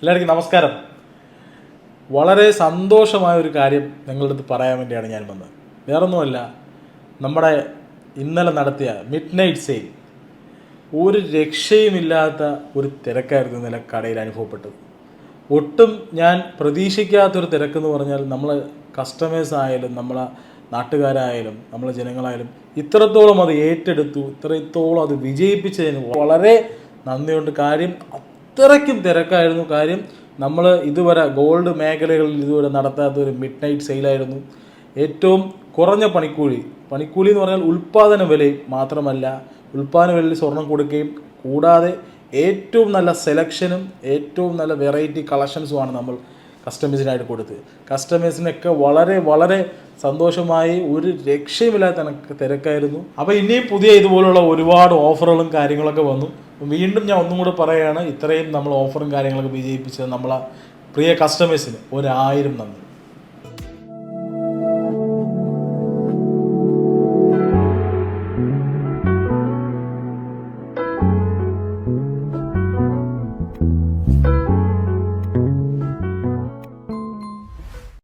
എല്ലാവർക്കും നമസ്കാരം. വളരെ സന്തോഷമായ ഒരു കാര്യം നിങ്ങളുടെ അടുത്ത് പറയാൻ വേണ്ടിയാണ് ഞാൻ വന്നത്. വേറൊന്നുമല്ല, നമ്മുടെ ഇന്നലെ നടത്തിയ മിഡ് നൈറ്റ് സെയിൽ ഒരു രക്ഷയുമില്ലാത്ത ഒരു തിരക്കായിരുന്നു ഇന്നലെ കടയിൽ അനുഭവപ്പെട്ടത്. ഒട്ടും ഞാൻ പ്രതീക്ഷിക്കാത്തൊരു തിരക്കെന്ന് പറഞ്ഞാൽ നമ്മൾ കസ്റ്റമേഴ്സ് ആയാലും നമ്മളെ നാട്ടുകാരായാലും നമ്മളെ ജനങ്ങളായാലും ഇത്രത്തോളം അത് ഏറ്റെടുത്തു, ഇത്രത്തോളം അത് വിജയിപ്പിച്ചതിന് വളരെ നന്ദിയുണ്ട്. കാര്യം അത്രയ്ക്കും തിരക്കായിരുന്നു. കാര്യം നമ്മൾ ഇതുവരെ ഗോൾഡ് മേഖലകളിൽ ഇതുവരെ നടത്താത്ത ഒരു മിഡ് നൈറ്റ് സെയിലായിരുന്നു. ഏറ്റവും കുറഞ്ഞ പണിക്കൂലി എന്ന് പറഞ്ഞാൽ ഉൽപ്പാദന വില മാത്രമല്ല, ഉൽപ്പാദന വിലയിൽ സ്വർണം കൊടുക്കുകയും കൂടാതെ ഏറ്റവും നല്ല സെലക്ഷനും ഏറ്റവും നല്ല വെറൈറ്റി കളക്ഷൻസുമാണ് നമ്മൾ കസ്റ്റമേഴ്സിനായിട്ട് കൊടുത്തത്. കസ്റ്റമേഴ്സിനൊക്കെ വളരെ വളരെ സന്തോഷമായി, ഒരു രക്ഷയുമില്ലാത്ത തിരക്കായിരുന്നു. അപ്പോൾ ഇനിയും പുതിയ ഇതുപോലുള്ള ഒരുപാട് ഓഫറുകളും കാര്യങ്ങളൊക്കെ വന്നു. വീണ്ടും ഞാൻ ഒന്നും കൂടെ പറയുകയാണ്, ഇത്രയും നമ്മൾ ഓഫറും കാര്യങ്ങളൊക്കെ വിജയിപ്പിച്ചത് നമ്മളെ പ്രിയ കസ്റ്റമേഴ്സിന് 1000 നന്ദി.